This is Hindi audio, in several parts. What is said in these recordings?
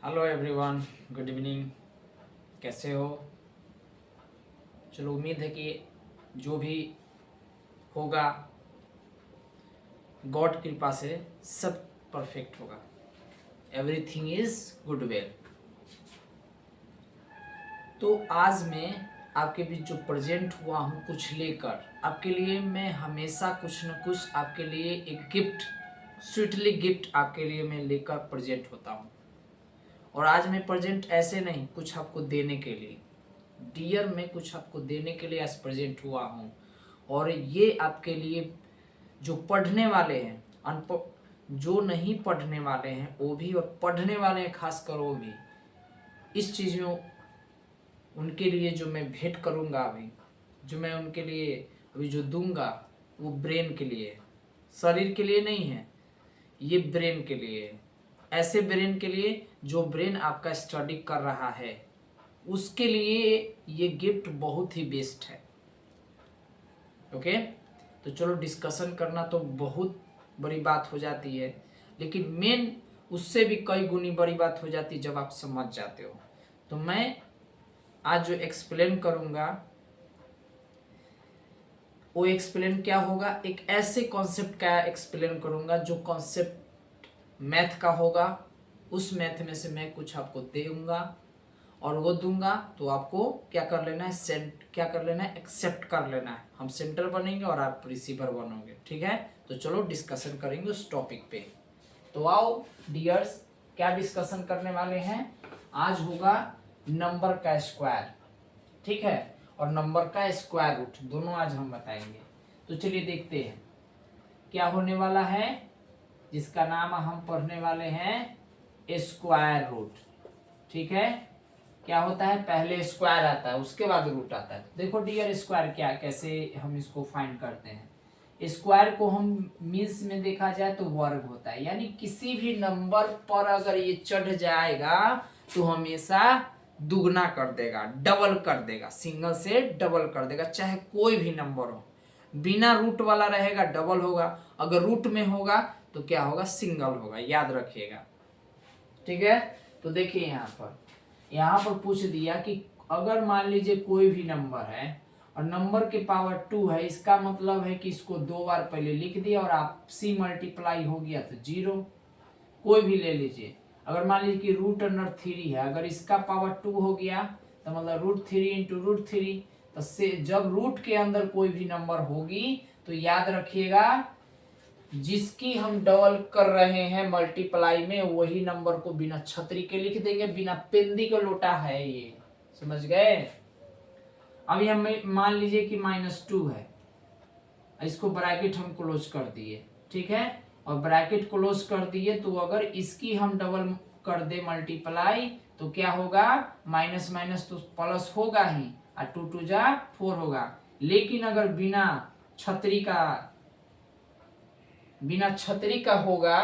Hello everyone, good evening. कैसे हो? चलो, उम्मीद है कि जो भी होगा गॉड कृपा से सब परफेक्ट होगा। Everything is good well. तो आज मैं आपके बीच जो प्रेजेंट हुआ हूँ कुछ लेकर, आपके लिए मैं हमेशा कुछ न कुछ आपके लिए एक गिफ्ट, स्वीटली गिफ्ट आपके लिए मैं लेकर प्रेजेंट होता हूँ। और आज मैं प्रेजेंट ऐसे नहीं, कुछ आपको देने के लिए, डियर मैं कुछ आपको देने के लिए आज प्रेजेंट हुआ हूँ। और ये आपके लिए जो पढ़ने वाले हैं, अनपढ़ जो नहीं पढ़ने वाले हैं वो भी, और पढ़ने वाले हैं खासकर वो भी, इस चीज़ में उनके लिए जो मैं भेंट करूँगा, अभी जो मैं उनके लिए अभी जो दूंगा वो ब्रेन के लिए है, शरीर के लिए नहीं है। ये ब्रेन के लिए है, ऐसे ब्रेन के लिए जो ब्रेन आपका स्टडी कर रहा है, उसके लिए ये गिफ्ट बहुत ही बेस्ट है। ओके, तो चलो, डिस्कशन करना तो बहुत बड़ी बात हो जाती है, लेकिन मेन उससे भी कई गुनी बड़ी बात हो जाती है जब आप समझ जाते हो। तो मैं आज जो एक्सप्लेन करूंगा वो एक्सप्लेन क्या होगा, एक ऐसे कॉन्सेप्ट का एक्सप्लेन करूंगा जो कॉन्सेप्ट मैथ का होगा। उस मैथ में से मैं कुछ आपको दूंगा, और वो दूंगा तो आपको क्या कर लेना है, क्या कर लेना है, एक्सेप्ट कर लेना है। हम सेंटर बनेंगे और आप रिसीवर बनोगे, ठीक है? तो चलो डिस्कशन करेंगे उस टॉपिक पे। तो आओ डियर्स, क्या डिस्कशन करने वाले हैं? आज होगा नंबर का स्क्वायर, ठीक है, और नंबर का स्क्वायर रूट, दोनों आज हम बताएंगे। तो चलिए देखते हैं क्या होने वाला है, जिसका नाम हम पढ़ने वाले हैं स्क्वायर रूट। ठीक है, क्या होता है, पहले स्क्वायर आता है उसके बाद रूट आता है। देखो डियर, स्क्वायर क्या, कैसे हम इसको फाइंड करते हैं। स्क्वायर को हम मीन्स में देखा जाए तो वर्ग होता है, यानी किसी भी नंबर पर अगर ये चढ़ जाएगा तो हमेशा दुगना कर देगा, डबल कर देगा, सिंगल से डबल कर देगा, चाहे कोई भी नंबर हो। बिना रूट वाला रहेगा डबल होगा, अगर रूट में होगा तो क्या होगा, सिंगल होगा, याद रखिएगा। ठीक है, तो देखिए यहाँ पर पूछ दिया कि अगर मान लीजिए कोई भी नंबर है और नंबर के पावर 2 है, इसका मतलब है कि इसको 2 बार पहले लिख दिया और आप सी मल्टीप्लाई हो गया तो 0। कोई भी ले लीजिए, अगर मान लीजिए कि रूट अंडर 3 है, अगर इसका पावर 2 हो गया तो मतलब √3 इंटू √3, तो से जब रूट के अंदर कोई भी नंबर होगी तो याद रखिएगा जिसकी हम डबल कर रहे हैं मल्टीप्लाई में, वही नंबर को बिना छतरी के लिख देंगे, बिना पेंदी के लोटा है ये, समझ गए? अभी हम मान लीजिए कि -2 है, इसको ब्रैकेट हम क्लोज कर दिए, ठीक है, और ब्रैकेट क्लोज कर दिए तो अगर इसकी हम डबल कर दे मल्टीप्लाई तो क्या होगा, माइनस माइनस तो प्लस होगा ही, और 2 2 जा 4 होगा। लेकिन अगर बिना छतरी का होगा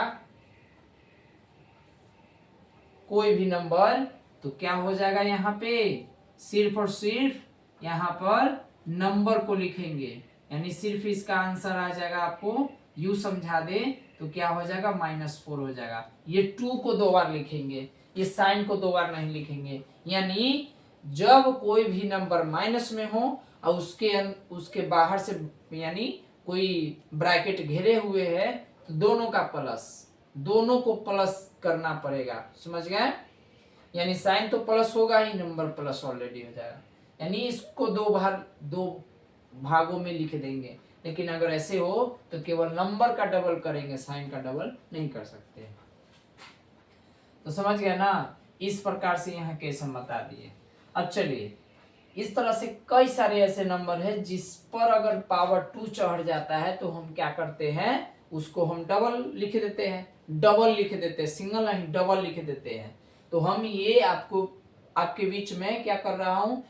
कोई भी नंबर तो क्या हो जाएगा, यहाँ पे सिर्फ और सिर्फ यहाँ पर नंबर को लिखेंगे, यानी सिर्फ इसका आंसर आ जाएगा, आपको यू समझा दे तो क्या हो जाएगा, -4 हो जाएगा। ये 2 को 2 बार लिखेंगे, ये साइन को 2 बार नहीं लिखेंगे, यानी जब कोई भी नंबर माइनस में हो और उसके बाहर से यानी कोई ब्रैकेट घेरे हुए है तो दोनों को प्लस करना पड़ेगा, समझ गए? यानी साइन तो प्लस होगा ही, नंबर प्लस ऑलरेडी हो जाएगा, यानी इसको 2 भागों में लिख देंगे। लेकिन अगर ऐसे हो तो केवल नंबर का डबल करेंगे, साइन का डबल नहीं कर सकते। तो समझ गया ना, इस प्रकार से यहाँ केस हम बता दिए। अब चलिए, इस तरह से कई सारे ऐसे नंबर है जिस पर अगर पावर 2 चढ़ जाता है तो हम क्या करते हैं, उसको हम डबल लिख देते हैं, सिंगल नहीं डबल लिख देते हैं। तो हम ये आपके बीच में क्या कर रहा हूँ,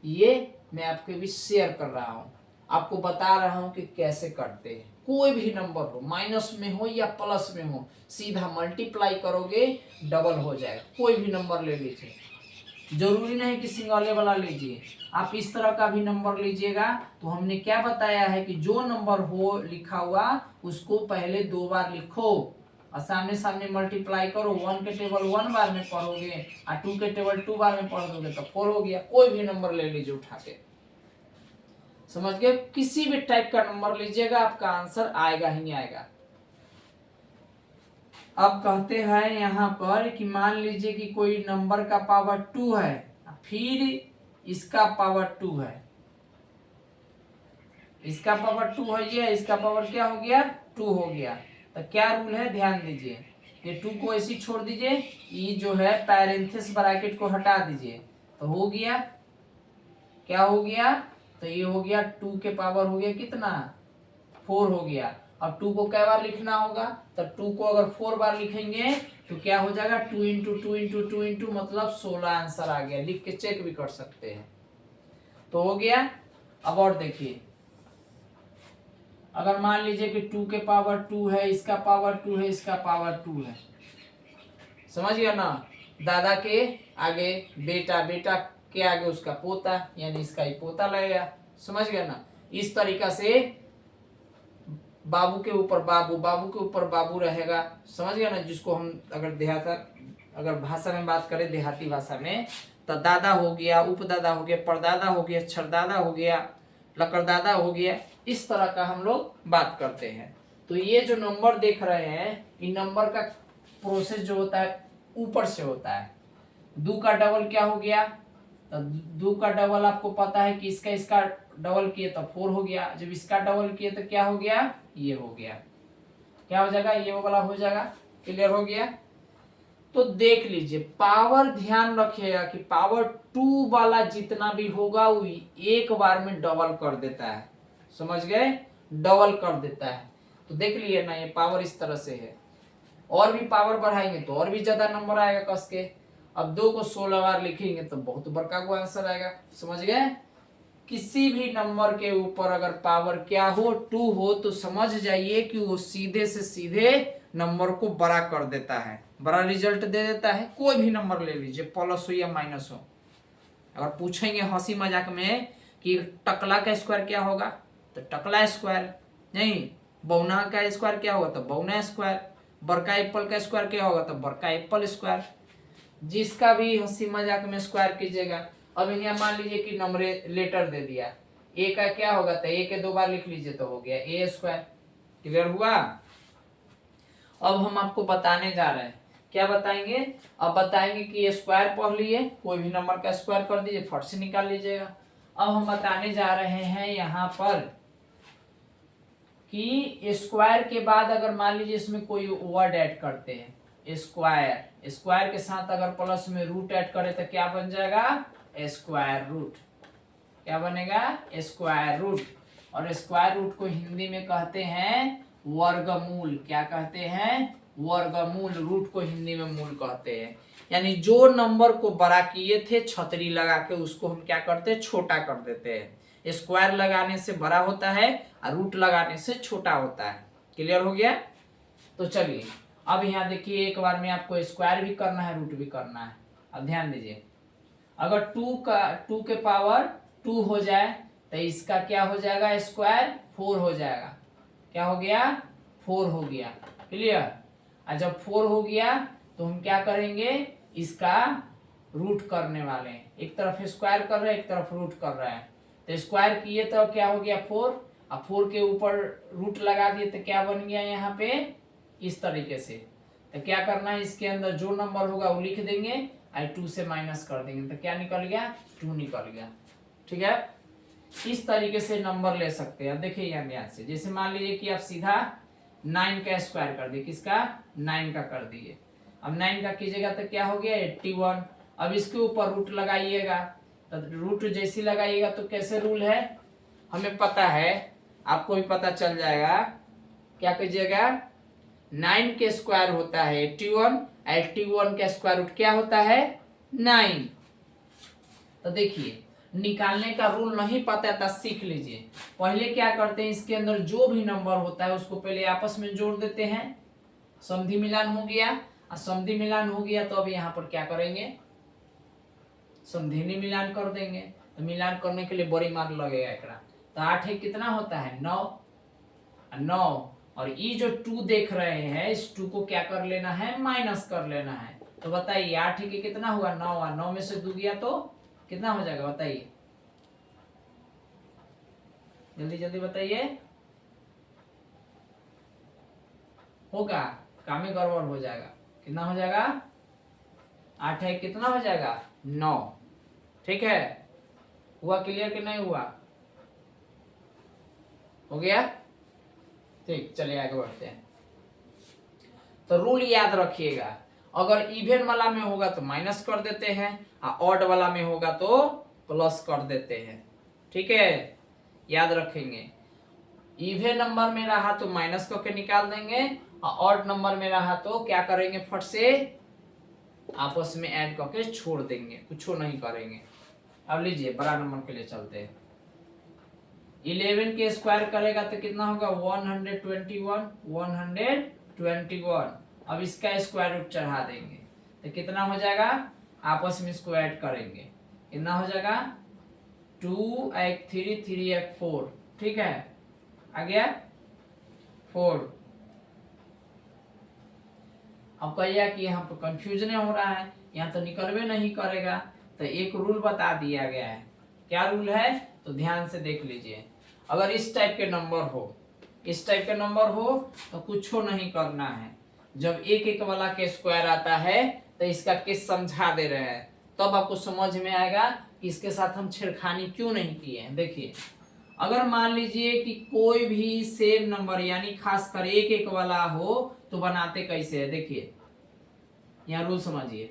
ये मैं आपके बीच शेयर कर रहा हूँ, आपको बता रहा हूँ कि कैसे करते हैं। कोई भी नंबर हो, माइनस में हो या प्लस में हो, सीधा मल्टीप्लाई करोगे डबल हो जाएगा। कोई भी नंबर ले लीजिए, जरूरी नहीं कि सिंगल वाला लीजिए, आप इस तरह का भी नंबर लीजिएगा। तो हमने क्या बताया है कि जो नंबर हो लिखा हुआ उसको पहले 2 बार लिखो, और सामने सामने मल्टीप्लाई करो, 1 के टेबल 1 बार में पढ़ोगे और 2 के टेबल 2 बार में पढ़ दोगे तो 4 हो गया। कोई भी नंबर ले लीजिए उठा के, समझ गए? किसी भी टाइप का नंबर लीजिएगा आपका आंसर आएगा ही नहीं आएगा। अब कहते हैं यहाँ पर कि मान लीजिए कि कोई नंबर का पावर 2 है, फिर इसका पावर 2 है, इसका पावर 2 है, ये इसका पावर क्या हो गया 2 हो गया। तो क्या रूल है ध्यान दीजिए, ये 2 को ऐसे छोड़ दीजिए, ये जो है पैरेंथेसिस ब्रैकेट को हटा दीजिए, तो हो गया क्या हो गया, तो ये हो गया 2 के पावर हो गया कितना 4 हो गया। अब 2 को कै बार लिखना होगा, तो 2 को अगर 4 बार लिखेंगे तो क्या हो जाएगा 2 इंटू 2 इंटू 2 इंटू मतलब 16 आंसर आ गया। लिख के चेक भी कर सकते हैं। तो हो गया। अब और देखिए, अगर मान लीजिए कि 2 के पावर 2 है, इसका पावर 2 है, इसका पावर 2 है, समझ गया ना? दादा के आगे बेटा, बेटा के आगे उसका पोता, यानी इसका ही पोता लगेगा, समझ गया ना? इस तरीका से बाबू के ऊपर बाबू, बाबू के ऊपर बाबू रहेगा, समझ गया ना? जिसको हम अगर भाषा में बात करें देहाती भाषा में, तो दादा हो गया, उपदादा हो गया, परदादा हो गया, छरदादा हो गया, लकड़दादा हो गया। इस तरह का हम लोग बात करते हैं। तो ये जो नंबर देख रहे हैं, इन नंबर का प्रोसेस जो होता है ऊपर से होता है। 2 का डबल क्या हो गया, तो 2 का डबल आपको पता है कि इसका डबल किए तो 4 हो गया, जब इसका डबल किए तो क्या हो गया, ये हो गया, क्या हो जाएगा, ये वाला हो जाएगा। क्लियर हो गया? तो देख लीजिए, पावर ध्यान रखिएगा कि पावर 2 वाला जितना भी होगा वो एक बार में डबल कर देता है, समझ गए? डबल कर देता है। तो देख लिए ना, ये पावर इस तरह से है। और भी पावर बढ़ाएंगे तो और भी ज्यादा नंबर आएगा कस के। अब 2 को 16 बार लिखेंगे तो बहुत बड़का को आंसर आएगा, समझ गए? किसी भी नंबर के ऊपर अगर पावर क्या हो 2 हो तो समझ जाइए कि वो सीधे से सीधे नंबर को बड़ा कर देता है, बड़ा रिजल्ट दे देता है। कोई भी नंबर ले लीजिए, प्लस हो या माइनस हो। अगर पूछेंगे हंसी मजाक में कि टकला का स्क्वायर क्या होगा, तो टकला स्क्वायर, नहीं बौना का स्क्वायर क्या होगा, तो बौना स्क्वायर, बड़का एप्पल का स्क्वायर क्या होगा, तो बड़का एप्पल स्क्वायर। जिसका भी हंसी मजाक में स्क्वायर कीजिएगा। अब यहाँ मान लीजिए कि नंबर लेटर दे दिया, ए का क्या होगा, तो ए के 2 बार लिख लीजिए तो हो गया ए स्क्वायर। क्लियर हुआ? अब हम आपको बताने जा रहे हैं, क्या बताएंगे? अब बताएंगे कि ये स्क्वायर पढ़ लिए, कोई भी नंबर का स्क्वायर कर दीजिए, फट से निकाल लीजिएगा। अब हम बताने जा रहे हैं यहाँ पर कि स्क्वायर के बाद अगर मान लीजिए इसमें कोई वर्ड ऐड करते हैं, स्क्वायर, स्क्वायर के साथ अगर प्लस में रूट ऐड करें तो क्या बन जाएगा, स्क्वायर रूट। क्या बनेगा, स्क्वायर रूट। और स्क्वायर रूट को हिंदी में कहते हैं वर्गमूल। क्या कहते हैं, वर्गमूल। रूट को हिंदी में मूल कहते हैं। यानी जो नंबर को बड़ा किए थे छतरी लगा के, उसको हम क्या करते हैं, छोटा कर देते हैं। स्क्वायर लगाने से बड़ा होता है और रूट लगाने से छोटा होता है। क्लियर हो गया? तो चलिए अब यहाँ देखिए, एक बार में आपको स्क्वायर भी करना है, रूट भी करना है। अब ध्यान दीजिए, अगर 2 के पावर 2 हो जाए तो इसका क्या हो जाएगा, स्क्वायर 4 हो जाएगा। क्या हो गया, 4 हो गया। क्लियर? और जब 4 हो गया तो हम क्या करेंगे, इसका रूट करने वाले हैं। एक तरफ स्क्वायर कर रहे हैं, एक तरफ रूट कर रहे हैं। तो स्क्वायर किए तो क्या हो गया 4, और 4 के ऊपर रूट लगा दिए तो क्या बन गया यहाँ पे, इस तरीके से। तो क्या करना है, इसके अंदर जो नंबर होगा वो लिख देंगे और 2 से माइनस कर देंगे तो क्या निकल गया, 2 निकल गया। ठीक है? इस तरीके से नंबर ले सकते हैं। अब देखिए यहाँ ध्यान से, जैसे मान लीजिए कि आप सीधा 9 का स्क्वायर कर दिए, किसका, 9 का कर दिए। अब 9 का कीजिएगा तो क्या हो गया, 81। अब इसके ऊपर रूट लगाइएगा, तो रूट जैसी लगाइएगा तो कैसे रूल है हमें पता है, आपको भी पता चल जाएगा। क्या कीजिएगा, 9 के स्क्वायर होता है 81, 81 का स्क्वायर रूट क्या होता है, 9। तो देखिए, निकालने का रूल नहीं पता था, सीख लीजिए। पहले क्या करते हैं, इसके अंदर जो भी नंबर होता है उसको पहले आपस में जोड़ देते हैं, समधि मिलान हो गया। और समधि मिलान हो गया तो अब यहाँ पर क्या करेंगे, समधिनी मिलान कर देंगे। तो मिलान करने के लिए बड़ी मान लगेगा एकरा। तो 8 कितना होता है, 9, 9 और ये जो 2 देख रहे हैं, इस 2 को क्या कर लेना है, माइनस कर लेना है। तो बताइए 8 के कितना हुआ, 9 हुआ, 9 में से 2 गया तो कितना हो जाएगा, बताइए जल्दी जल्दी बताइए। होगा, काम में गड़बड़ हो जाएगा। कितना हो जाएगा, 8 है कितना हो जाएगा, 9। ठीक है, हुआ क्लियर कि नहीं हुआ, हो गया। ठीक, चलिए आगे बढ़ते हैं। तो रूल याद रखिएगा, अगर इवन वाला में होगा तो माइनस कर देते हैं, और ऑड वाला में होगा तो प्लस कर देते हैं। ठीक है, याद रखेंगे। इवन नंबर में रहा तो माइनस करके निकाल देंगे, और ऑड नंबर में रहा तो क्या करेंगे, फट से आपस में ऐड करके छोड़ देंगे, कुछ नहीं करेंगे। अब लीजिए बड़ा नंबर के लिए चलते हैं। 11 के स्क्वायर करेगा तो कितना होगा, 121, 121। अब इसका स्क्वायर रूट चढ़ा देंगे तो कितना हो जाएगा, आपस में इसको ऐड करेंगे, कितना हो जाएगा, 2 एक 3, 3 एक 4। ठीक है, आ गया 4। अब कहिए कि यहाँ पर कंफ्यूजन हो रहा है, यहाँ तो निकलवे नहीं करेगा। तो एक रूल बता दिया गया है, क्या रूल है, तो ध्यान से देख लीजिए। अगर इस टाइप के नंबर हो, इस टाइप के नंबर हो तो कुछ नहीं करना है। जब एक एक वाला के स्क्वायर आता है तो इसका केस समझा दे रहे हैं, तब आपको समझ में आएगा कि इसके साथ हम छेड़खानी क्यों नहीं किए हैं। देखिए, अगर मान लीजिए कि कोई भी सेम नंबर यानी खासकर एक एक वाला हो तो बनाते कैसे है, देखिए यहाँ रूल समझिए।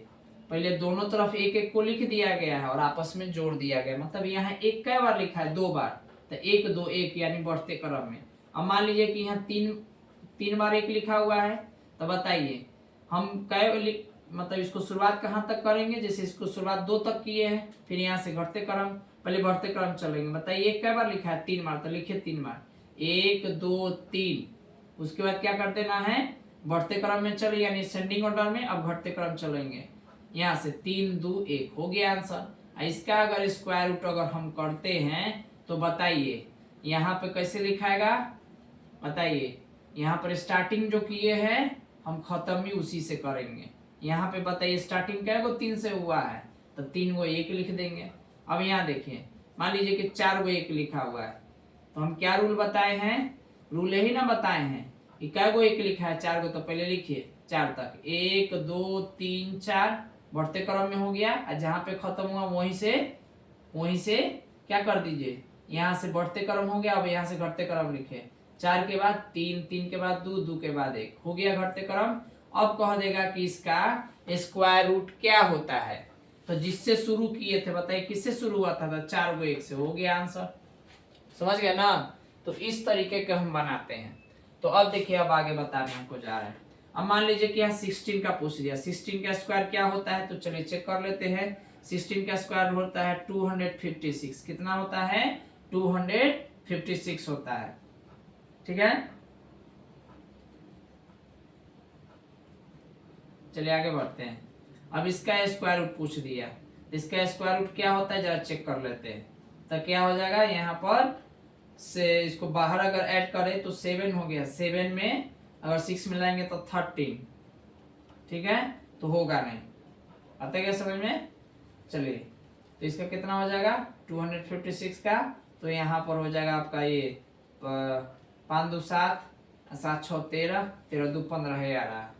पहले दोनों तरफ एक एक को लिख दिया गया है और आपस में जोड़ दिया गया, मतलब यहाँ एक कै बार लिखा है, 2 बार, तो 1 2 1 यानी बढ़ते क्रम में। अब मान लीजिए कि यहाँ 3 बार 1 लिखा हुआ है, तो बताइए हम कै मतलब इसको शुरुआत कहाँ तक करेंगे, जैसे इसको शुरुआत 2 तक किए हैं, फिर यहाँ से घटते क्रम, पहले बढ़ते क्रम चलेंगे। बताइए एक कै बार लिखा है, 3 बार, तो लिखिए 3 बार, 1 2 3। उसके बाद क्या कर देना है, बढ़ते क्रम में चले यानी सेंडिंग ऑर्डर में, अब घटते क्रम चलेंगे। यहाँ से 3 2 1 हो गया आंसर। इसका अगर स्क्वायर रूट अगर हम करते हैं तो बताइए यहाँ पे कैसे लिखाएगा, बताइए। यहाँ पर स्टार्टिंग जो किए हैं हम खत्म भी उसी से करेंगे। यहाँ पे बताइए स्टार्टिंग क्या है, 3 से हुआ है तो 3 को 1 लिख देंगे। अब यहाँ देखिए, मान लीजिए कि 4 को 1 लिखा हुआ है, तो हम क्या रूल बताए हैं, रूल यही ना बताए हैं कि क्या को 1 लिखा है, 4 को, तो पहले लिखिए 4 तक, 1 2 3 4 बढ़ते क्रम में हो गया। और जहाँ पे खत्म हुआ वहीं से क्या कर दीजिए, यहाँ से बढ़ते क्रम हो गया, अब यहाँ से घटते क्रम लिखे, 4 के बाद 3, 3 के बाद 2, 2 के बाद 1 हो गया घटते क्रम। अब कह देगा कि इसका स्क्वायर रूट क्या होता है, तो जिससे शुरू किए थे बताइए किससे शुरू हुआ था, 4 को 1 से, हो गया आंसर। समझ गया ना, तो इस तरीके के हम बनाते हैं। तो अब देखिए, अब आगे बताने हमको जा रहे हैं। अब मान लीजिए कि यहाँ 16 का पूछ दिया, 16 का स्क्वायर क्या होता है, तो चलिए चेक कर लेते हैं। 16 का स्क्वायर होता है 256, कितना होता है, 256 होता है। ठीक है, चलिए आगे बढ़ते हैं। अब इसका स्क्वायर रूट पूछ दिया, इसका स्क्वायर रूट क्या होता है जरा चेक कर लेते हैं। तो क्या हो जाएगा, यहाँ पर से इसको बाहर अगर ऐड करें तो 7 हो गया, 7 में अगर 6 मिलाएंगे तो 13। ठीक है, तो होगा नहीं, आता है क्या समझ में। चलिए, तो इसका कितना हो जाएगा 256 का, तो यहाँ पर हो जाएगा आपका ये 5 2 7, 7 6 13, 13 2 15 है यार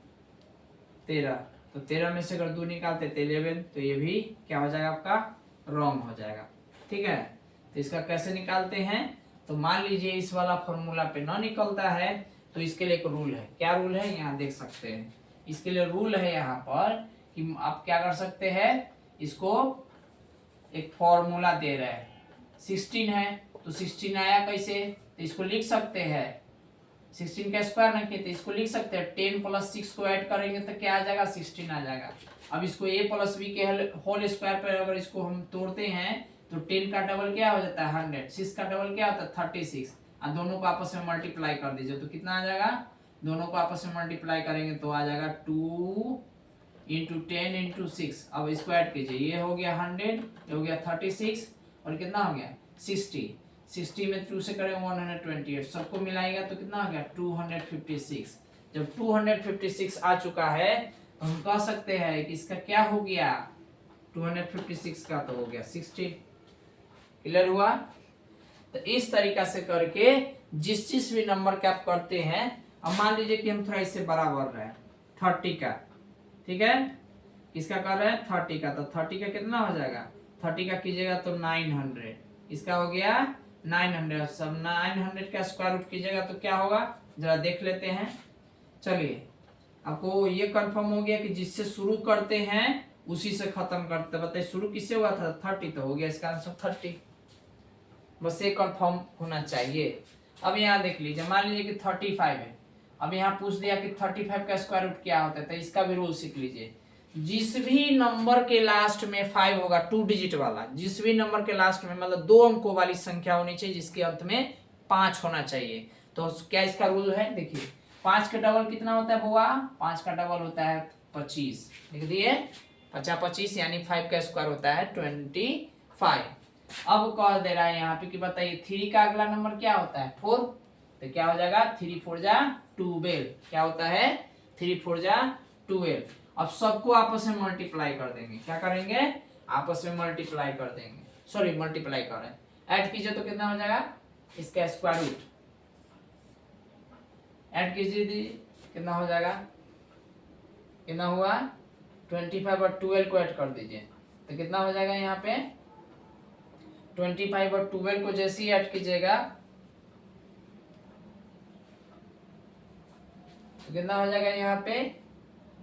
13, तो 13 में से अगर 2 निकालते तो 11, तो ये भी क्या हो जाएगा आपका, रॉन्ग हो जाएगा। ठीक है, तो इसका कैसे निकालते हैं, तो मान लीजिए इस वाला फॉर्मूला पे ना निकलता है तो इसके लिए एक रूल है। क्या रूल है, यहाँ देख सकते हैं, इसके लिए रूल है यहाँ पर कि आप क्या कर सकते हैं, इसको एक फॉर्मूला दे रहे हैं, 16 है तो 16 आया कैसे, तो इसको लिख सकते हैं, 16 का स्क्वायर नहीं किया तो इसको लिख सकते हैं, 10 + 6 को ऐड करेंगे तो क्या आ जाएगा, 16 आ जाएगा। अब इसको a + b के होल स्क्वायर पर अगर इसको हम तोड़ते हैं तो 10 का डबल क्या हो जाता है 100, 6 का डबल क्या होता है 36, और दोनों को आपस में मल्टीप्लाई कर दीजिए तो कितना आ जाएगा, दोनों को आपस में मल्टीप्लाई करेंगे तो आ जाएगा 2 × 10 × 6। अब इसको ऐड कीजिए, ये हो गया 100, ये हो गया 36 और कितना हो गया 60। 60 में 2 से करें 128, सबको मिलाएगा तो कितना आ गया 256। जब 256 आ चुका है तो हम कह सकते हैं कि इसका क्या हो गया, 256 का तो हो गया 60। क्लियर हुआ? तो इस तरीका से करके जिस भी नंबर के आप करते हैं, अब मान लीजिए कि हम थोड़ा इससे बड़ा बढ़ रहे हैं 30 का, ठीक है, किसका कर रहे हैं 30 का, तो 30 का कितना हो जाएगा, 30 का कीजिएगा तो 900, इसका हो गया 900। सब 900 का स्क्वायर रूट कीजिएगा तो क्या होगा, जरा देख लेते हैं। चलिए, आपको ये कंफर्म हो गया कि जिससे शुरू करते हैं उसी से खत्म करते। बताइए शुरू किससे हुआ था, 30, तो हो गया इसका आंसर 30। बस ये कंफर्म होना चाहिए। अब यहाँ देख लीजिए, मान लीजिए कि 35 है, अब यहाँ पूछ दिया कि 35 का स्क्वायर रूट क्या होता है, तो इसका भी रूल सीख लीजिए। जिस भी नंबर के लास्ट में 5 होगा, 2 डिजिट वाला, जिस भी नंबर के लास्ट में मतलब 2 अंकों वाली संख्या होनी चाहिए जिसके अंत में 5 होना चाहिए। तो क्या इसका रूल है, देखिए 5 का डबल कितना होता है बुआ, 5 का डबल होता है 25, लिख दिए 25, यानी 5 का स्क्वायर होता है 25। अब कह दे रहा है यहाँ पे कि बताइए 3 का अगला नंबर क्या होता है 4, तो क्या हो जाएगा 3 4 जा 12, क्या होता है 3 4 जा 12। अब सबको आपस में मल्टीप्लाई कर देंगे, क्या करेंगे आपस में मल्टीप्लाई कर देंगे, सॉरी मल्टीप्लाई कर रहे हैं, ऐड कीजिए तो कितना हो जाएगा इसका स्क्वायर रूट, ऐड कीजिए कितना हो जाएगा, कितना हुआ 25 और 12 को ऐड कर दीजिए तो कितना हो जाएगा, यहाँ पे 25 और 12 को जैसे ही ऐड कीजिएगा तो कितना हो जाएगा, यहाँ पे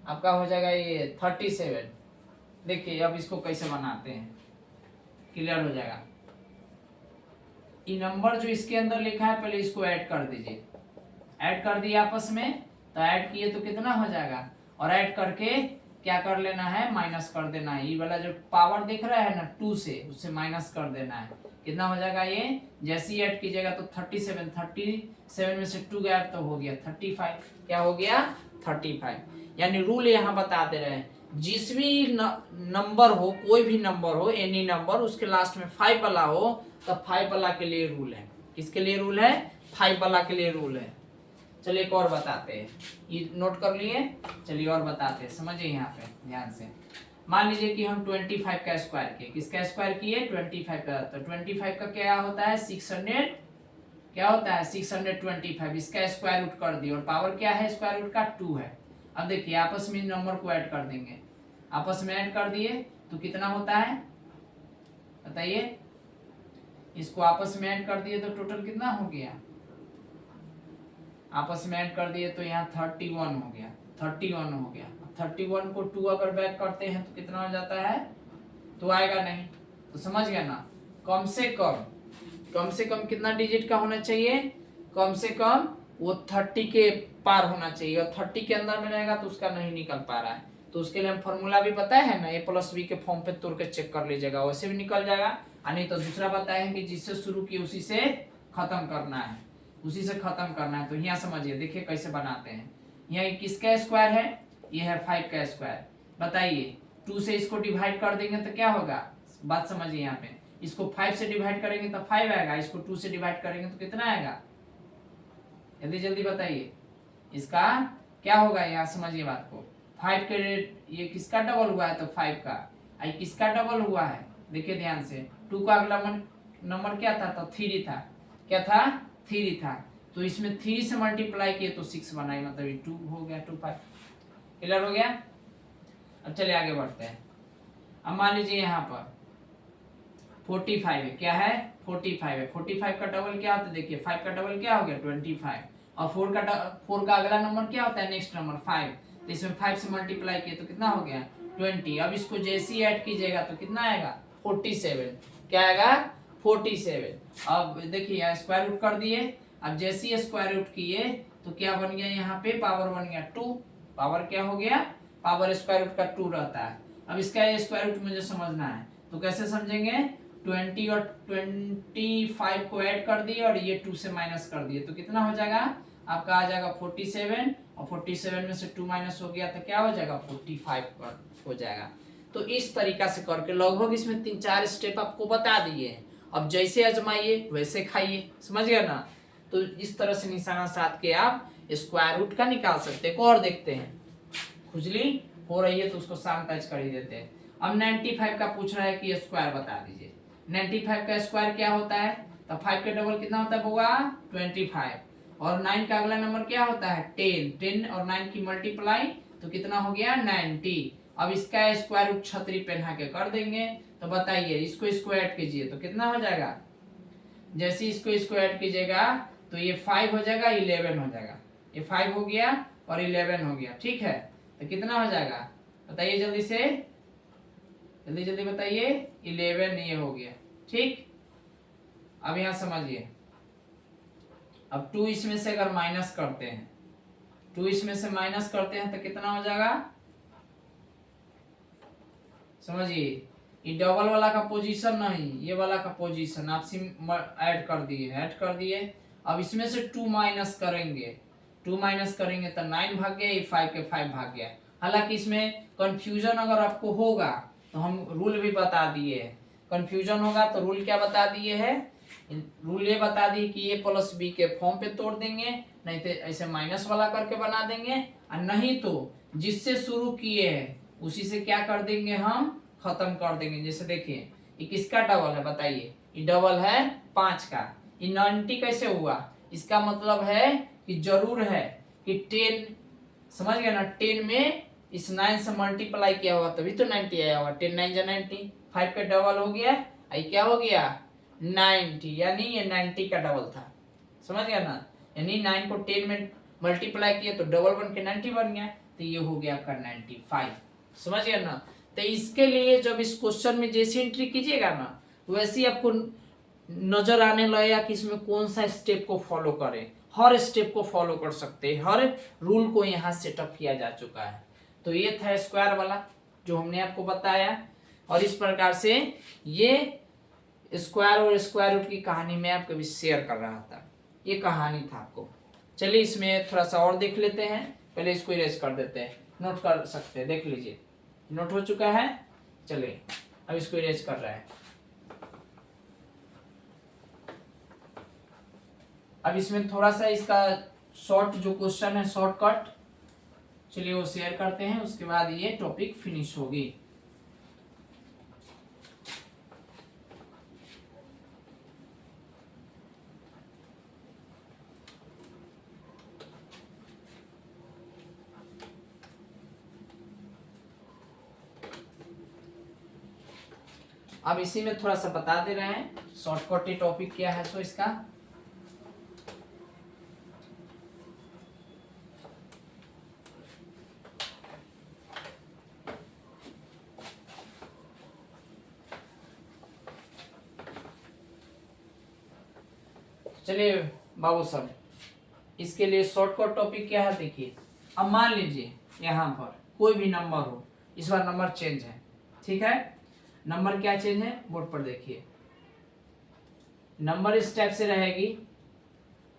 आपका हो जाएगा ये 37। देखिए अब इसको कैसे बनाते हैं, क्लियर हो जाएगा। ये नंबर जो इसके अंदर लिखा है पहले इसको ऐड कर दीजिए, ऐड कर दिए आपस में, तो ऐड किए तो कितना हो जाएगा, और ऐड करके क्या कर लेना है माइनस कर देना है, ये वाला जो पावर दिख रहा है ना 2 से, उससे माइनस कर देना है, कितना हो जाएगा ये, जैसे ही ऐड कीजिएगा तो 37 में से 2 गया तो हो गया 35, क्या हो गया 35। यानी रूल यहाँ बता दे रहे हैं, जिस भी नंबर हो, कोई भी नंबर हो, एनी नंबर, उसके लास्ट में 5 वाला हो तो 5 वाला के लिए रूल है, किसके लिए रूल है 5 वाला के लिए रूल है। चलिए एक और बताते हैं, ये नोट कर लिए, चलिए और बताते हैं, समझिए यहाँ पे ध्यान से। मान लीजिए कि हम 25 का स्क्वायर किए, किसका स्क्वायर किए 25 का, तो 25 का क्या होता है 600, क्या होता है 625, इसका स्क्वायर रूट कर दिए, और पावर क्या है स्क्वायर रूट का 2 है। अब देखिए आपस में नंबर को ऐड कर देंगे, आपस में ऐड कर दिए तो कितना होता है बताइए, इसको आपस में ऐड कर दिए तो टोटल कितना हो गया, आपस में ऐड कर दिए तो यहाँ 31 हो गया, 31 हो गया। 31 को 2 अगर बैक करते हैं तो कितना हो जाता है, तो आएगा नहीं, तो समझ गया ना, कम से कम कितना डिजिट का होना चाहिए, कम से कम वो 30 के पार होना चाहिए, और 30 के अंदर में रहेगा तो उसका नहीं निकल पा रहा है, तो उसके लिए हम फॉर्मूला भी पता है ना, a+b के फॉर्म पे तोड़ के चेक कर लीजिएगा, वैसे भी निकल जाएगा। नहीं तो दूसरा बताए कि जिससे शुरू की उसी से खत्म करना है, उसी से खत्म करना है। तो यहाँ समझिए, देखिए कैसे बनाते हैं, यहाँ किसका स्क्वायर है, ये है 5 का स्क्वायर, बताइए 2 से इसको डिवाइड कर देंगे तो क्या होगा, बात समझिए, यहाँ पे इसको 5 से डिवाइड करेंगे तो 5 आएगा, इसको 2 से डिवाइड करेंगे तो कितना आएगा, जल्दी जल्दी बताइए, इसका क्या होगा, यहाँ समझिए बात को। 5 के ये किसका डबल हुआ है, तो 5 का, आई किसका डबल हुआ है, देखिए ध्यान से, 2 का अगला नंबर क्या था, तो 3 था, क्या था 3 था, तो इसमें 3 से मल्टीप्लाई किए तो 6 बनाई, मतलब 2 हो गया 25, क्लियर हो गया। अब चलिए आगे बढ़ते हैं। अब मान लीजिए यहाँ पर 45 है, क्या है 45 है, 45 का डबल क्या होता है, देखिए 5 का डबल क्या हो गया 25, और 4 का अगला नंबर क्या होता है, नेक्स्ट नंबर 5, तो इसमें 5 से मल्टीप्लाई किए तो कितना हो गया 20। अब इसको जैसे ही ऐड कीजिएगा तो कितना आएगा 47, क्या आएगा 47। अब देखिए यहाँ स्क्वायर रूट कर दिए, अब जैसे ही स्क्वायर रूट किए तो क्या बन गया, यहाँ पे पावर बन गया 2, पावर क्या हो गया, पावर स्क्वायर रूट का 2 रहता है। अब इसका स्क्वायर रूट मुझे समझना है, तो कैसे समझेंगे, 20 और 25 को ऐड कर दिए और ये 2 से माइनस कर दिए तो कितना हो जाएगा, आपका आ जाएगा 47, और 47 में से 2 माइनस हो गया तो क्या हो जाएगा 45 पर हो जाएगा। तो इस तरीका से करके लगभग इसमें 3-4 स्टेप आपको बता दिए हैं, अब जैसे आजमाइए वैसे खाइए, समझ गया ना। तो इस तरह से निशाना साध के आप स्क्वायर रूट का निकाल सकते हैं। एक और देखते हैं, खुजली हो रही है तो उसको शाम टच कर ही देते हैं। अब 95 का पूछ रहा है कि स्क्वायर बता दीजिए। 95 का स्क्वायर क्या होता है, तो 5 का डबल कितना होता है बउआ 25, और 9 का अगला नंबर क्या होता है 10, 10 और 9 की मल्टीप्लाई तो कितना हो गया 90। अब इसका स्क्वायर रूट छतरी पहना के कर देंगे, तो बताइए इसको स्क्वायर कीजिए तो कितना हो जाएगा। जैसे इसको स्क्वायर कीजिएगा तो ये 5 हो जाएगा, 11 हो जाएगा, ये 5 हो गया और 11 हो गया, ठीक है। तो कितना हो जाएगा बताइए जल्दी से, जल्दी जल्दी बताइए। 11 ये हो गया, ठीक। अब यहां समझिए, अब 2 इसमें से अगर माइनस करते हैं, 2 इसमें से माइनस करते हैं तो कितना हो जाएगा समझिए। ये डबल वाला का पोजीशन नहीं, ये वाला का पोजीशन आप सिम ऐड कर दिए। अब इसमें से 2 माइनस करेंगे, 2 माइनस करेंगे तो 9 भाग गया, ये 5 के 5 भाग गया। हालांकि इसमें कंफ्यूजन अगर आपको होगा तो हम रूल भी बता दिए हैं। कंफ्यूजन होगा तो रूल क्या बता दिए है, रूल ये बता दिए कि ए प्लस बी के फॉर्म पे तोड़ देंगे, नहीं तो ऐसे माइनस वाला करके बना देंगे, और नहीं तो जिससे शुरू किए हैं उसी से क्या कर देंगे हम खत्म कर देंगे। जैसे देखिए ये किसका डबल है बताइए, ये डबल है 5 का, ये 90 कैसे हुआ, इसका मतलब है कि जरूर है कि 10, समझ गए ना, 10 में इस 9 से मल्टीप्लाई किया हुआ तभी तो 90 आया हुआ। 10 9 जा 90, 5 का डबल हो गया, आई क्या हो गया 90, यानी ये 90 का डबल था, समझ गया ना। यानी 9 को 10 में मल्टीप्लाई किया तो डबल बन के 90 बन गया, तो ये हो गया आपका 95, समझ गया ना। तो इसके लिए जब इस क्वेश्चन में जैसी एंट्री कीजिएगा ना वैसे ही आपको नजर आने लगेगा कि इसमें कौन सा स्टेप को फॉलो करें। हर स्टेप को फॉलो कर सकते हैं, हर रूल को यहाँ सेटअप किया जा चुका है। तो ये था स्क्वायर वाला जो हमने आपको बताया, और इस प्रकार से ये स्क्वायर और स्क्वायर रूट की कहानी मैं आपको भी शेयर कर रहा था, ये कहानी था आपको। चलिए इसमें थोड़ा सा और देख लेते हैं, पहले इसको इरेज कर देते हैं, नोट कर सकते हैं, देख लीजिए नोट हो चुका है। चलिए अब इसको इरेज कर रहे हैं। अब इसमें थोड़ा सा इसका शॉर्ट जो क्वेश्चन है शॉर्टकट, चलिए वो शेयर करते हैं, उसके बाद ये टॉपिक फिनिश होगी। अब इसी में थोड़ा सा बता दे रहे हैं शॉर्टकट टॉपिक क्या है सो इसका। चलिए बाबू साहब, इसके लिए शॉर्टकट टॉपिक क्या है देखिए। अब मान लीजिए यहाँ पर कोई भी नंबर हो, इस बार नंबर चेंज है, ठीक है। नंबर क्या चेंज है बोर्ड पर देखिए। नंबर इस टाइप से रहेगी,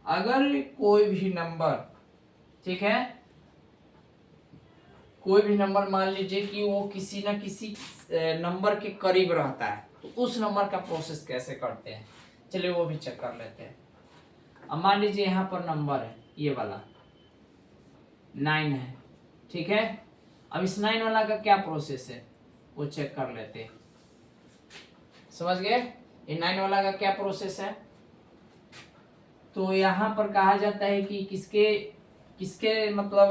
अगर कोई भी नंबर, ठीक है, कोई भी नंबर मान लीजिए कि वो किसी ना किसी नंबर के करीब रहता है, तो उस नंबर का प्रोसेस कैसे करते हैं चलिए वो भी चेक कर लेते हैं। अब मान लीजिए यहाँ पर नंबर है ये वाला 9 है, ठीक है। अब इस 9 वाला का क्या प्रोसेस है वो चेक कर लेते हैं, समझ गए। ये 9 वाला का क्या प्रोसेस है, तो यहाँ पर कहा जाता है कि किसके किसके मतलब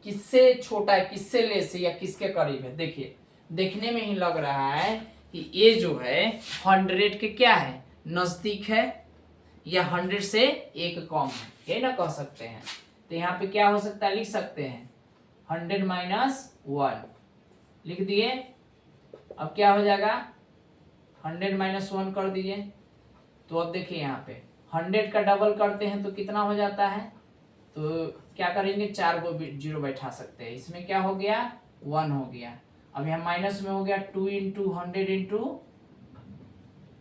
किससे छोटा है, किससे लेस है या किसके करीब है। देखिए देखने में ही लग रहा है कि ये जो है 100 के क्या है नजदीक है, या 100 से एक कम है, ये ना कह सकते हैं। तो यहाँ पे क्या हो सकता है लिख सकते हैं 100 - 1 लिख दिए। अब क्या हो जाएगा 100 - 1 कर दिए, तो अब देखिए यहाँ पे 100 का डबल करते हैं तो कितना हो जाता है, तो क्या करेंगे 4 को जीरो बैठा सकते हैं, इसमें क्या हो गया 1 हो गया। अब यहाँ माइनस में हो गया 2 × 100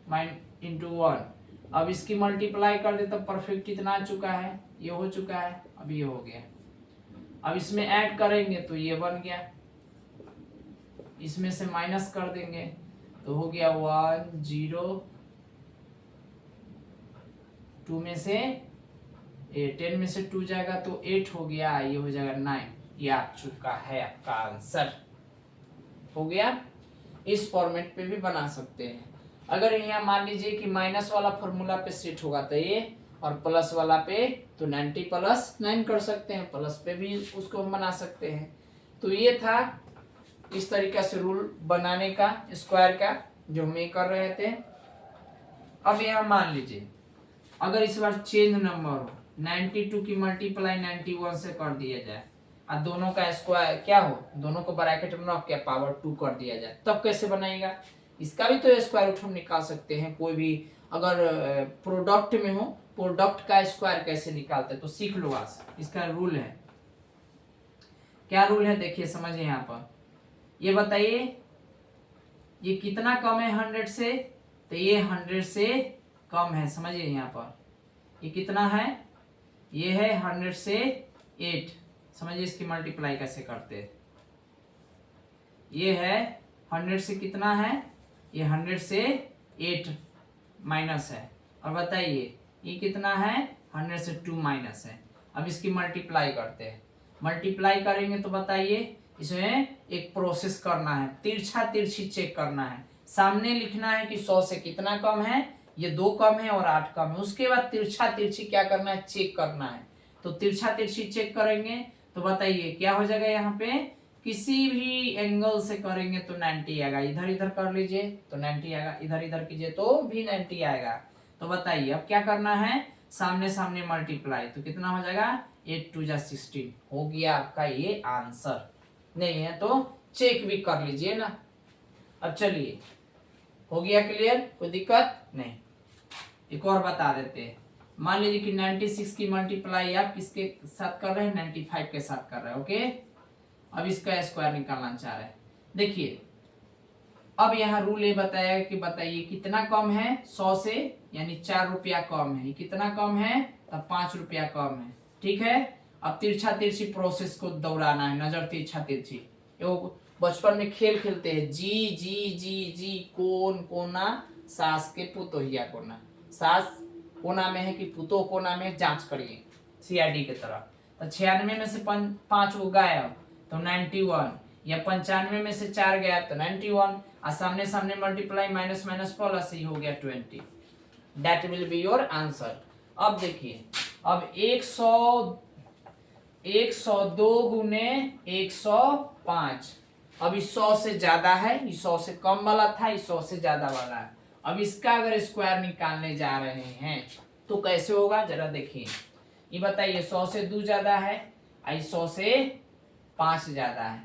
× 1। अब इसकी मल्टीप्लाई कर दे तो परफेक्ट इतना आ चुका है, ये हो चुका है, अब ये हो गया। अब इसमें ऐड करेंगे तो ये बन गया, इसमें से माइनस कर देंगे तो हो गया 1 0, 2 में से 10 में से 2 जाएगा तो 8 हो गया, ये हो जाएगा 9। ये आ चुका है आपका आंसर। हो गया। इस फॉर्मेट पे भी बना सकते हैं। अगर यहाँ मान लीजिए कि माइनस वाला फॉर्मूला पे सेट होगा तो ये, और प्लस वाला पे तो 90 प्लस 9 कर सकते हैं, प्लस पे भी उसको हम बना सकते हैं। तो ये था इस तरीका से रूल बनाने का स्क्वायर का, जो हम ये कर रहे थे। अब यहाँ मान लीजिए अगर इस बार चेंज नंबर हो, 92 की मल्टीप्लाई 91 से कर दिया जाए और दोनों का स्क्वायर क्या हो, दोनों को ब्रैकेट में रख के पावर 2 कर दिया जाए, तब कैसे बनाएगा? इसका भी तो स्क्वायर रूट हम निकाल सकते हैं। कोई भी अगर प्रोडक्ट में हो, प्रोडक्ट का स्क्वायर कैसे निकालते हैं तो सीख लो आज। इसका रूल है, क्या रूल है देखिए, समझिए। यहाँ पर ये बताइए ये कितना कम है 100 से, तो ये 100 से कम है। समझिए यहाँ पर ये कितना है, ये है 100 से 8। समझिए इसकी मल्टीप्लाई कैसे करते हैं। ये है 100 से कितना है, ये 100 से 8 माइनस है। और बताइए ये कितना है, 100 से 2 माइनस है। अब इसकी मल्टीप्लाई करते हैं। मल्टीप्लाई करेंगे तो बताइए इसमें एक प्रोसेस करना है, तिरछा तिरछी चेक करना है। सामने लिखना है कि 100 से कितना कम है, ये 2 कम है और 8 कम है। उसके बाद तिरछा तिरछी क्या करना है, चेक करना है। तो तिरछा तिरछी चेक करेंगे तो बताइए क्या हो जाएगा, यहाँ पे किसी भी एंगल से करेंगे तो 90 आएगा। इधर इधर कर लीजिए तो 90 आएगा, इधर इधर कीजिए तो भी 90 आएगा। तो बताइए अब क्या करना है, सामने सामने मल्टीप्लाई, तो कितना हो जाएगा, 8 2 जा 16। हो गया आपका ये आंसर। नहीं है तो चेक भी कर लीजिए ना। अब चलिए, हो गया क्लियर, कोई दिक्कत नहीं। एक और बता देते हैं। मान लीजिए कि 96 की मल्टीप्लाई आप किसके साथ कर रहे हैं, 95 के साथ कर रहे हैं। ओके, अब इसका स्क्वायर निकालना चाह रहे हैं। देखिए अब यहाँ रूल ये बताया कि बताइए कितना कम है 100 से, यानी 4 रुपया कम है। कितना कम है, तब 5 रुपया कम है। ठीक है, अब तिरछा तिरछी प्रोसेस को दौड़ाना है, नजर तिरछा तिरछी। बचपन में खेल खेलते हैं, जी जी जी जी कोन कोना सास के पुतोहिया कोना, सास कोना में है कि पुतो कोना में, जांच करिए सीआईडी की तरह। तो 96 में से 5 वो गायब तो 91, या 95 में से 4 गया तो 91, और सामने सामने मल्टीप्लाई माइनस माइनस प्लस, ही हो गया 20। That will be your answer. अब देखिए, अब 102 गुने 105। अब इस 100 से ज्यादा है, इस 100 से कम वाला था, इस 100 से ज्यादा वाला है। अब इसका अगर स्क्वायर निकालने जा रहे हैं तो कैसे होगा, जरा देखिए। ये बताइए 100 से 2 ज्यादा है, 100 से 5 ज्यादा है।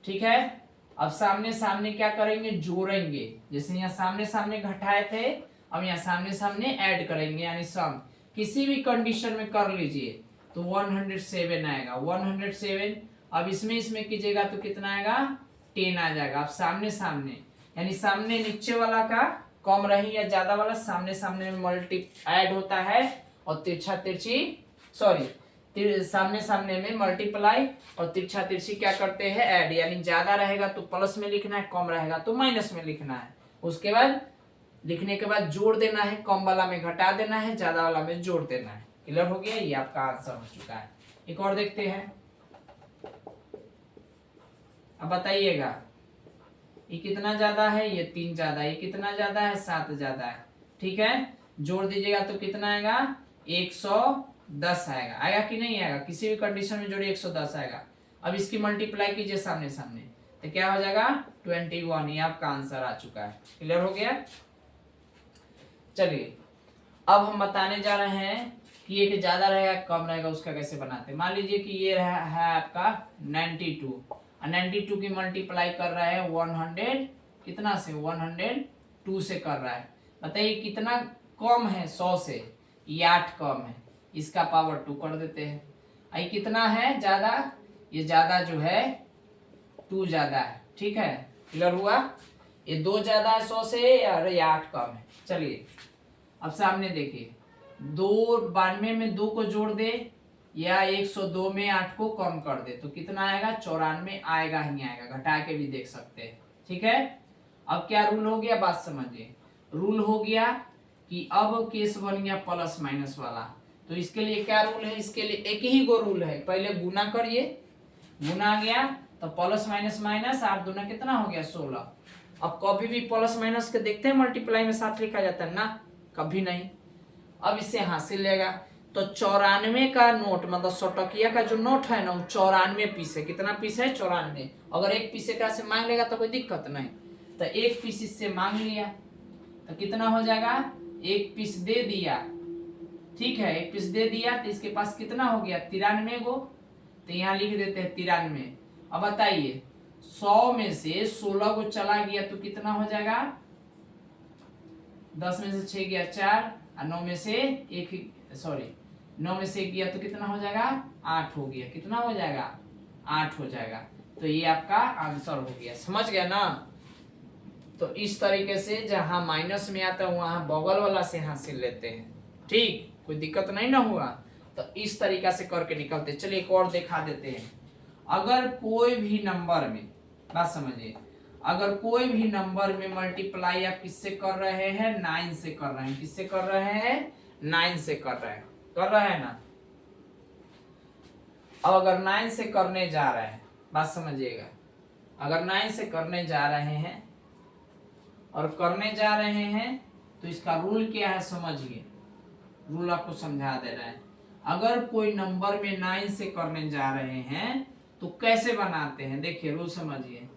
ठीक है, अब सामने सामने क्या करेंगे, जोड़ेंगे। जैसे यहाँ सामने सामने घटाए थे, अब यहाँ सामने सामने ऐड करेंगे, यानी सम। किसी भी कंडीशन में कर लीजिए तो 107 आएगा, 107। अब इसमें कीजिएगा तो कितना आएगा, 10 आ जाएगा। अब सामने सामने, यानी सामने नीचे वाला का कम रही या ज्यादा वाला, सामने सामने में मल्टी ऐड होता है, और तिरछा तिरछी सामने सामने में मल्टीप्लाई, और तिरछा तिरछी क्या करते हैं, ऐड। यानी ज्यादा रहेगा तो प्लस में लिखना है, कम रहेगा तो माइनस में लिखना है। उसके बाद लिखने के बाद जोड़ देना है, कम वाला में घटा देना है, ज्यादा वाला में जोड़ देना है। क्लियर हो गया, ये आपका आंसर हो चुका है। एक और देखते हैं। अब बताइएगा ये कितना ज्यादा है, ये 3 ज्यादा है, ये कितना ज्यादा है, 7 ज्यादा है। ठीक है, जोड़ दीजिएगा तो कितना आएगा, 110 आएगा। आएगा कि नहीं आएगा, किसी भी कंडीशन में जोड़िए 110 आएगा। अब इसकी मल्टीप्लाई कीजिए सामने सामने तो क्या हो जाएगा, 21। ये आपका आंसर आ चुका है। क्लियर हो गया। चलिए अब हम बताने जा रहे हैं कि ये ज्यादा रहेगा कम रहेगा, उसका कैसे बनाते हैं। मान लीजिए कि ये है आपका 92, और 92 की मल्टीप्लाई कर रहा है 100 कितना से, 102 से कर रहा है। बताइए कितना कम है 100 से, ये 8 कम है, इसका पावर 2 कर देते हैं। ये कितना है ज्यादा, ये ज्यादा जो है 2 ज्यादा है। ठीक है, क्लियर हुआ। ये 2 ज्यादा है 100 से, और ये 8 कम है। चलिए अब सामने देखिए, 92 में 2 को जोड़ दे, या 102 में 8 को कम कर दे तो कितना आएगा, 94 आएगा ही आएगा, घटा के भी देख सकते हैं। ठीक है, अब क्या रूल हो गया, बात समझिए। रूल हो गया कि अब केस बन गया प्लस माइनस वाला। तो इसके लिए क्या रूल है, इसके लिए एक ही गो रूल है, पहले गुना करिए, गुना आ गया तो प्लस माइनस माइनस, 8 दूना कितना हो गया 16। अब कभी भी प्लस माइनस के देखते हैं मल्टीप्लाई में साथ लिखा जाता है ना, कभी नहीं। अब इससे हासिल लेगा तो 94 का नोट, मतलब 100 टकिया का जो नोट है ना, 94 पीस है। कितना पीस है, 94। अगर एक पीस का से मांग लेगा तो कोई दिक्कत नहीं, तो एक पीस इससे मांग लिया तो कितना हो जाएगा, एक पीस दे दिया, ठीक है, एक पीस दे दिया तो इसके पास कितना हो गया 93 गो। तो यहाँ लिख देते हैं 93। अब बताइए 100 में से 16 को चला गया तो कितना हो जाएगा, 10 में से 6 गया 4, और 9 में से 1, सॉरी 9 में से 1 गया तो कितना हो जाएगा 8 हो गया। कितना हो जाएगा 8 हो जाएगा। तो ये आपका आंसर हो गया, समझ गया ना। तो इस तरीके से जहां माइनस में आता है वहां बगल वाला से हासिल लेते हैं, ठीक, कोई दिक्कत नहीं ना हुआ। तो इस तरीका से करके निकलते। चलिए एक और दिखा देते हैं। अगर कोई भी नंबर में, बात समझिए, अगर कोई भी नंबर में मल्टीप्लाई आप किससे कर रहे हैं, 9 से कर रहे हैं। किससे कर रहे हैं, 9 से कर रहे हैं ना। अब अगर 9 से करने जा रहे हैं, बात समझिएगा, अगर 9 से करने जा रहे हैं और करने जा रहे हैं तो इसका रूल क्या है समझिए, रूल आपको समझा दे रहा है। अगर कोई नंबर में 9 से करने जा रहे हैं तो कैसे बनाते हैं, देखिए रूल समझिए,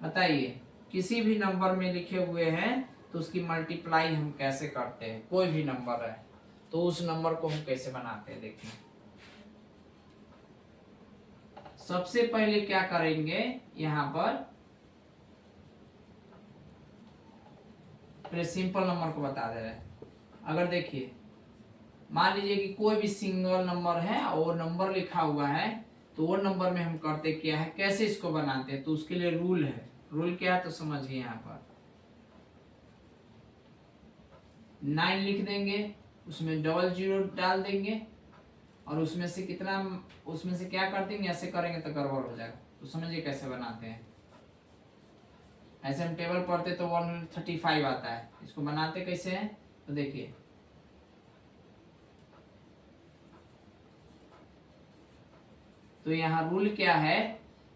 बताइए। किसी भी नंबर में लिखे हुए हैं तो उसकी मल्टीप्लाई हम कैसे करते हैं, कोई भी नंबर है तो उस नंबर को हम कैसे बनाते हैं, देखिए। सबसे पहले क्या करेंगे, यहां पर सिंपल नंबर को बता दे रहे हैं। अगर देखिए मान लीजिए कि कोई भी सिंगल नंबर है और नंबर लिखा हुआ है, तो वो नंबर में हम करते क्या है, कैसे इसको बनाते हैं, तो उसके लिए रूल है। रूल क्या है तो समझिए, यहाँ पर 9 लिख देंगे, उसमें 00 डाल देंगे और उसमें से कितना, उसमें से क्या कर देंगे, ऐसे करेंगे तो गड़बड़ हो जाएगा। तो समझिए कैसे बनाते हैं। ऐसे हम टेबल पढ़ते तो 135 आता है, इसको बनाते कैसे हैं, तो देखिए तो यहाँ रूल क्या है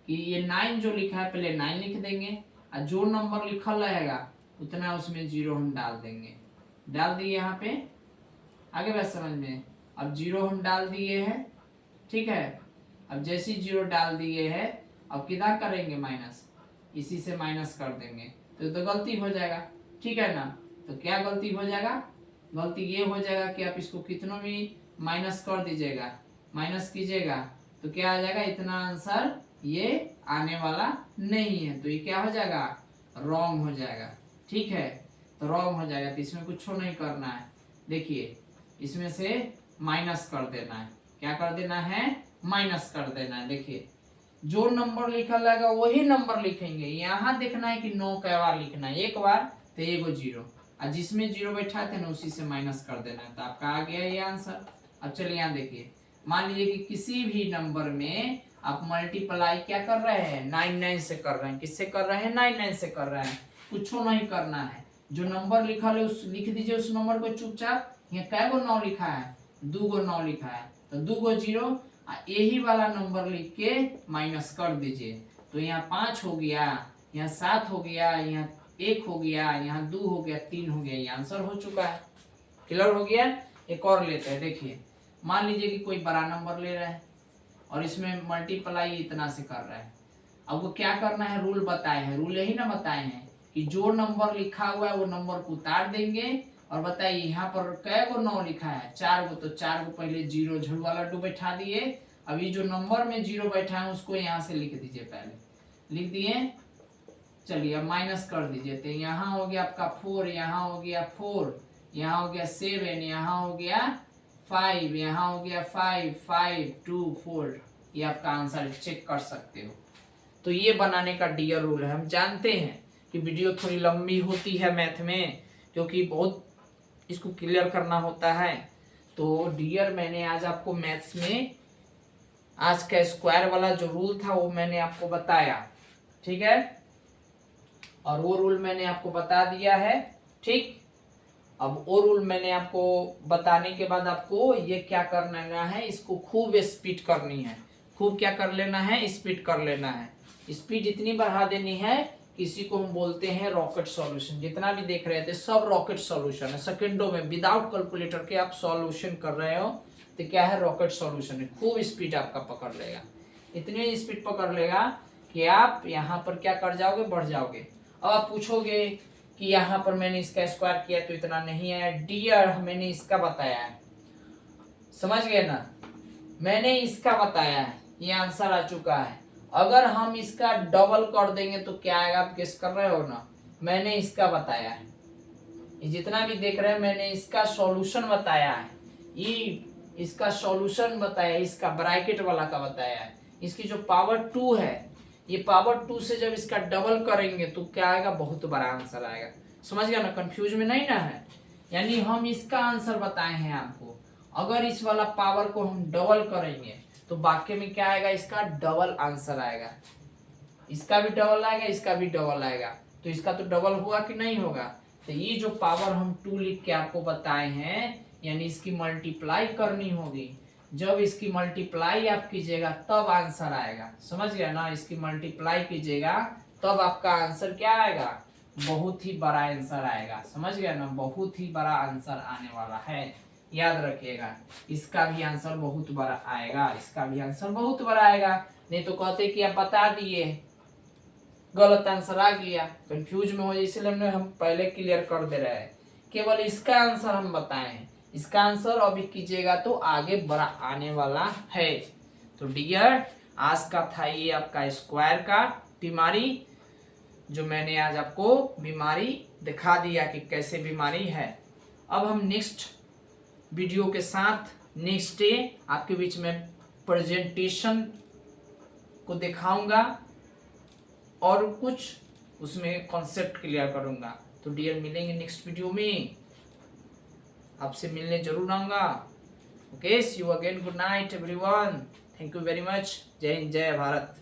कि ये 9 जो लिखा है पहले 9 लिख देंगे और जो नंबर लिखा रहेगा उतना उसमें 0 हम डाल देंगे। डाल दिए यहाँ पे, आगे बात समझ में। अब 0 हम डाल दिए हैं, ठीक है। अब जैसे ही 0 डाल दिए है, अब कितना करेंगे, माइनस, इसी से माइनस कर देंगे तो गलती हो जाएगा, ठीक है ना। तो क्या गलती हो जाएगा, गलती ये हो जाएगा कि आप इसको कितनों भी माइनस कर दीजिएगा, माइनस कीजिएगा तो क्या आ जाएगा, इतना आंसर ये आने वाला नहीं है, तो ये क्या हो जाएगा, रॉन्ग हो जाएगा, ठीक है। तो रॉन्ग हो जाएगा, तो इसमें कुछ नहीं करना है। देखिए इसमें से माइनस कर देना है, क्या कर देना है, माइनस कर देना है। देखिए जो नंबर लिखा रहेगा वही नंबर लिखेंगे। यहाँ देखना है कि 9 कै बार लिखना है, एक बार तो एगो 0, और जिसमें 0 बैठा थे ना उसी से माइनस कर देना है, तो आपका आ गया ये आंसर। अब चलिए यहाँ देखिए, मान लीजिए कि किसी भी नंबर में आप मल्टीप्लाई क्या कर रहे हैं, 99 से कर रहे हैं। किससे कर रहे हैं, 99 से कर रहे हैं। कुछ नहीं करना है, जो नंबर लिखा है उस लिख दीजिए उस नंबर को चुपचाप। यहाँ कै गो 9 लिखा है, 2 गो 9 लिखा है, तो 2 गो 0 यही वाला नंबर लिख के माइनस कर दीजिए। तो यहाँ 5 हो गया, यहाँ 7 हो गया, यहाँ 1 हो गया, यहाँ 2 हो गया, 3 हो गया, ये आंसर हो चुका है। क्लियर हो गया। एक और लेते हैं, देखिए मान लीजिए कि कोई बड़ा नंबर ले रहा है और इसमें मल्टीप्लाई इतना से कर रहा है। अब वो क्या करना है, रूल बताए हैं, रूल यही ना बताए हैं कि जो नंबर लिखा हुआ है वो नंबर को उतार देंगे। और बताइए यहाँ पर कै गो 9 लिखा है, 4 गो, तो 4 गो पहले 0 झड़ वाला 2 बैठा दिए। अभी जो नंबर में 0 बैठा है उसको यहाँ से लिख दीजिए, पहले लिख दिए। चलिए अब माइनस कर दीजिए, तो यहाँ हो गया आपका 4, यहाँ हो गया 4, यहाँ हो गया 7, यहाँ हो गया 5, यहाँ हो गया 5, 5, 2, 4। ये आपका आंसर चेक कर सकते हो। तो ये बनाने का डियर रूल है। हम जानते हैं कि वीडियो थोड़ी लंबी होती है मैथ में, क्योंकि बहुत इसको क्लियर करना होता है। तो डियर मैंने आज आपको मैथ्स में आज का स्क्वायर वाला जो रूल था वो मैंने आपको बताया, ठीक है। और वो रूल मैंने आपको बता दिया है। ठीक, अब वो रूल मैंने आपको बताने के बाद आपको ये क्या करना है, इसको खूब स्पीड करनी है। खूब क्या कर लेना है, स्पीड कर लेना है। स्पीड इतनी बढ़ा देनी है, किसी को हम बोलते हैं रॉकेट सॉल्यूशन। जितना भी देख रहे थे सब रॉकेट सॉल्यूशन है, सेकंडों में विदाउट कैलकुलेटर के आप सॉल्यूशन कर रहे हो तो क्या है, रॉकेट सॉल्यूशन है। खूब स्पीड आपका पकड़ लेगा, इतनी स्पीड पकड़ लेगा कि आप यहाँ पर क्या कर जाओगे, बढ़ जाओगे। अब आप पूछोगे कि यहाँ पर मैंने इसका स्क्वायर किया तो इतना नहीं है। डियर, मैंने इसका बताया है, समझ गए ना, मैंने इसका बताया है, ये आंसर आ चुका है। अगर हम इसका डबल कर देंगे तो क्या आएगा, आप गेस कर रहे हो ना, मैंने इसका बताया है। ये जितना भी देख रहे हैं मैंने इसका सॉल्यूशन बताया है, ये इसका सॉल्यूशन बताया, इसका ब्रैकेट वाला का बताया है। इसकी जो पावर 2 है, ये पावर 2 से जब इसका डबल करेंगे तो क्या आएगा, बहुत बड़ा आंसर आएगा। समझ गया ना, कंफ्यूज में नहीं ना है। यानी हम इसका आंसर बताए हैं आपको, अगर इस वाला पावर को हम डबल करेंगे तो वाक्य में क्या आएगा, इसका डबल आंसर आएगा। इसका भी डबल आएगा, इसका भी डबल आएगा, तो इसका तो डबल हुआ कि नहीं होगा। तो ये जो पावर हम 2 लिख के आपको बताए हैं, यानी इसकी मल्टीप्लाई करनी होगी। जब इसकी मल्टीप्लाई आप कीजिएगा तब आंसर आएगा। समझ गया ना, इसकी मल्टीप्लाई कीजिएगा तब आपका आंसर क्या आएगा, बहुत ही बड़ा आंसर आएगा। समझ गया ना, बहुत ही बड़ा आंसर आने वाला है, याद रखिएगा। इसका भी आंसर बहुत बड़ा आएगा, इसका भी आंसर बहुत बड़ा आएगा। नहीं तो कहते कि आप बता दिए, गलत आंसर आ गया, कंफ्यूज में हो जाए, इसलिए हम पहले क्लियर कर दे रहे हैं। केवल इसका आंसर हम बताए हैं, इसका आंसर अभी कीजिएगा तो आगे बड़ा आने वाला है। तो डियर, आज का था ये आपका स्क्वायर का बीमारी, जो मैंने आज आपको बीमारी दिखा दिया कि कैसे बीमारी है। अब हम नेक्स्ट वीडियो के साथ नेक्स्ट डे आपके बीच में प्रेजेंटेशन को दिखाऊंगा और कुछ उसमें कॉन्सेप्ट क्लियर करूंगा। तो डियर, मिलेंगे नेक्स्ट वीडियो में, आपसे मिलने जरूर आऊंगा। Okay, see you again, good night everyone, thank you very much, जय हिंद, जय भारत।